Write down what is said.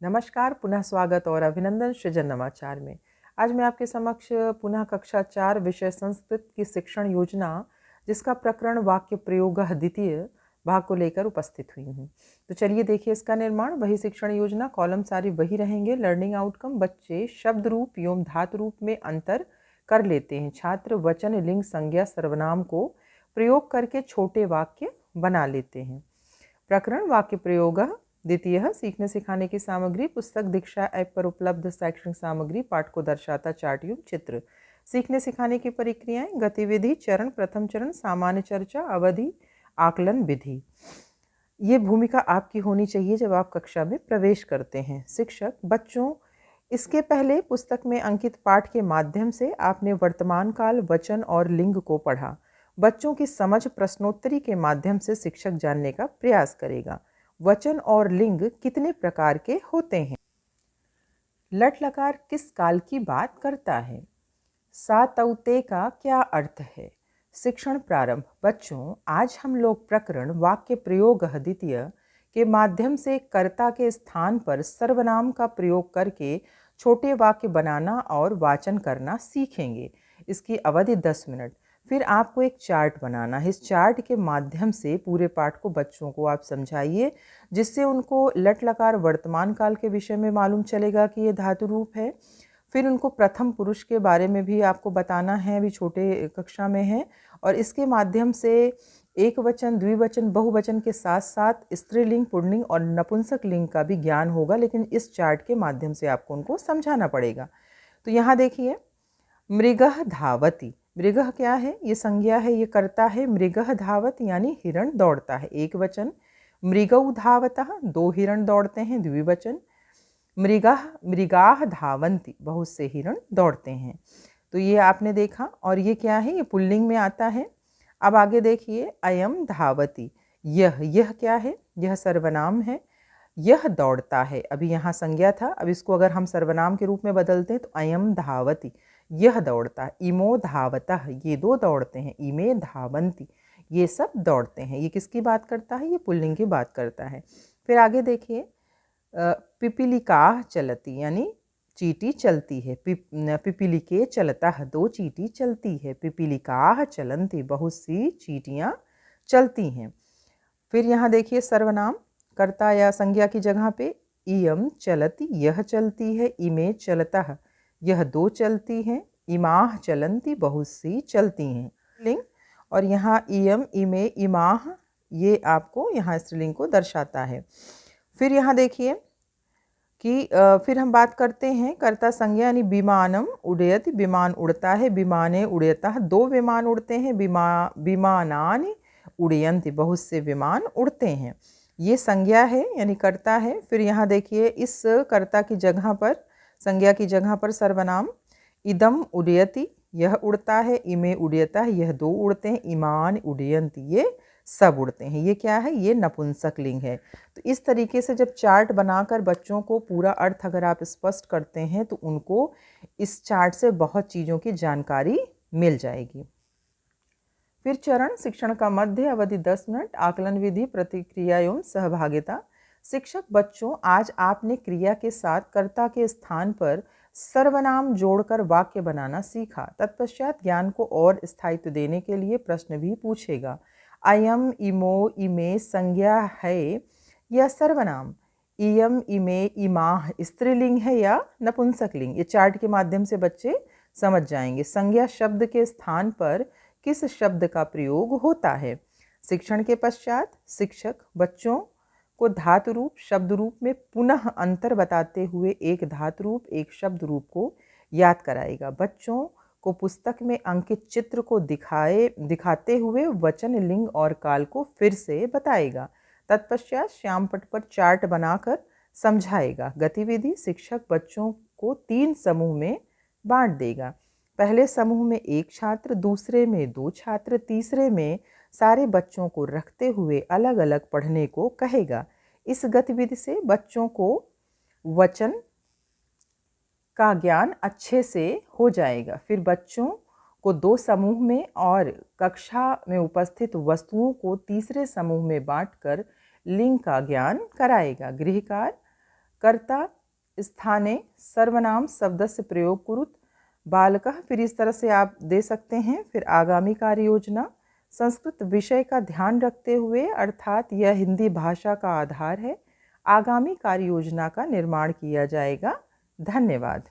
नमस्कार, पुनः स्वागत और अभिनंदन सृजन नवाचार में। आज मैं आपके समक्ष पुनः कक्षा 4 विषय संस्कृत की शिक्षण योजना जिसका प्रकरण वाक्य प्रयोग द्वितीय भाग को लेकर उपस्थित हुई हूँ। तो चलिए देखिए इसका निर्माण। वही शिक्षण योजना, कॉलम सारे वही रहेंगे। लर्निंग आउटकम, बच्चे शब्द रूप एवं धातु रूप में अंतर कर लेते हैं। छात्र वचन, लिंग, संज्ञा, सर्वनाम को प्रयोग करके छोटे वाक्य बना लेते हैं। प्रकरण वाक्य प्रयोग द्वितीय। सीखने सिखाने की सामग्री पुस्तक दीक्षा ऐप पर उपलब्ध शैक्षणिक सामग्री पाठ को दर्शाता चार्ट एवं चित्र। सीखने सिखाने की प्रक्रियाएं, गतिविधि चरण, प्रथम चरण सामान्य चर्चा, अवधि, आकलन विधि। ये भूमिका आपकी होनी चाहिए जब आप कक्षा में प्रवेश करते हैं। शिक्षक बच्चों, इसके पहले पुस्तक में अंकित पाठ के माध्यम से आपने वर्तमान काल, वचन और लिंग को पढ़ा। बच्चों की समझ प्रश्नोत्तरी के माध्यम से शिक्षक जानने का प्रयास करेगा। वचन और लिंग कितने प्रकार के होते हैं? लट लकार किस काल की बात करता है? सातौते का क्या अर्थ है? शिक्षण प्रारंभ। बच्चों, आज हम लोग प्रकरण वाक्य प्रयोग द्वितीय के माध्यम से कर्ता के स्थान पर सर्वनाम का प्रयोग करके छोटे वाक्य बनाना और वाचन करना सीखेंगे। इसकी अवधि 10 मिनट। फिर आपको एक चार्ट बनाना है। इस चार्ट के माध्यम से पूरे पाठ को बच्चों को आप समझाइए, जिससे उनको लट लकार वर्तमान काल के विषय में मालूम चलेगा कि ये धातु रूप है। फिर उनको प्रथम पुरुष के बारे में भी आपको बताना है, अभी छोटे कक्षा में है। और इसके माध्यम से एक वचन, द्विवचन, बहुवचन के साथ साथ स्त्रीलिंग, पुल्लिंग और नपुंसक लिंग का भी ज्ञान होगा, लेकिन इस चार्ट के माध्यम से आपको उनको समझाना पड़ेगा। तो यहाँ देखिए, मृगः धावति। मृगः क्या है? ये संज्ञा है, ये कर्ता है। मृगः धावत यानी हिरण दौड़ता है, एक वचन। मृगौ धावतः, दो हिरण दौड़ते हैं, द्विवचन। मृगाः धावन्ति, बहुत से हिरण दौड़ते हैं। तो ये आपने देखा। और ये क्या है? ये पुल्लिंग में आता है। अब आगे देखिए, अयम धावति। यह क्या है? यह सर्वनाम है। यह दौड़ता है, अभी यहाँ संज्ञा था, अब इसको अगर हम सर्वनाम के रूप में बदलते हैं तो अयम धावति, यह दौड़ता है। इमो धावतः, ये दो दौड़ते हैं। इमे धावन्ति, ये सब दौड़ते हैं। ये किसकी बात करता है? ये पुल्लिंग की बात करता है। फिर आगे देखिए, पिपीलिका चलती यानी चींटी चलती है। पिपीलिके चलता है, दो चींटी चलती है। पिपीलिका चलन्ति, बहुत सी चींटियाँ चलती हैं। फिर यहाँ देखिए, सर्वनाम कर्ता या संज्ञा की जगह पे इयम चलती, यह चलती है। इमे चलतः, यह दो चलती हैं। इमाह चलन्ति, बहुत सी चलती हैं। लिंग, और यहाँ इयम, इमे, इमाह, ये आपको यहाँ स्त्रीलिंग को दर्शाता है। फिर यहाँ देखिए कि फिर हम बात करते हैं कर्ता संज्ञा यानी विमानम उड़यति, विमान उड़ता है। विमाने उड़यतः, दो विमान उड़ते हैं। विमानानि उड़यन्ति, बहुत से विमान उड़ते हैं। ये संज्ञा है यानी कर्ता है। फिर यहाँ देखिए, इस कर्ता की जगह पर, संज्ञा की जगह पर सर्वनाम। इदम उड़यति, यह उड़ता है। इमे उड़यतः, यह दो उड़ते हैं। इमान उड़यन्ति, ये सब उड़ते हैं। ये क्या है? ये नपुंसक लिंग है। तो इस तरीके से जब चार्ट बनाकर बच्चों को पूरा अर्थ अगर आप स्पष्ट करते हैं तो उनको इस चार्ट से बहुत चीज़ों की जानकारी मिल जाएगी। फिर चरण शिक्षण का मध्य, अवधि 10 मिनट। आकलन विधि, प्रतिक्रिया एवं सहभागिता। शिक्षक बच्चों, आज आपने क्रिया के साथ कर्ता के स्थान पर सर्वनाम जोड़कर वाक्य बनाना सीखा। तत्पश्चात ज्ञान को और स्थायित्व देने के लिए प्रश्न भी पूछेगा। अयम, इमो, इमे संज्ञा है या सर्वनाम? इयम, इमे, इमाह स्त्रीलिंग है या नपुंसक लिंग? ये चार्ट के माध्यम से बच्चे समझ जाएंगे। संज्ञा शब्द के स्थान पर किस शब्द का प्रयोग होता है? शिक्षण के पश्चात शिक्षक बच्चों को धातु रूप, शब्द रूप में पुनः अंतर बताते हुए एक धातु रूप, एक शब्द रूप को याद कराएगा। बच्चों को पुस्तक में अंकित चित्र को दिखाते हुए वचन, लिंग और काल को फिर से बताएगा। तत्पश्चात श्यामपट पर चार्ट बनाकर समझाएगा। गतिविधि, शिक्षक बच्चों को 3 समूह में बांट देगा। पहले समूह में एक छात्र, दूसरे में 2 छात्र, तीसरे में सारे बच्चों को रखते हुए अलग अलग पढ़ने को कहेगा। इस गतिविधि से बच्चों को वचन का ज्ञान अच्छे से हो जाएगा। फिर बच्चों को 2 समूह में और कक्षा में उपस्थित वस्तुओं को तीसरे समूह में बांटकर लिंग का ज्ञान कराएगा। गृह कार्य कर्ता स्थाने सर्वनाम शब्दस्य प्रयोग कुरुत। बालकः, फिर इस तरह से आप दे सकते हैं। फिर आगामी कार्य योजना, संस्कृत विषय का ध्यान रखते हुए अर्थात यह हिंदी भाषा का आधार है, आगामी कार्य योजना का निर्माण किया जाएगा। धन्यवाद।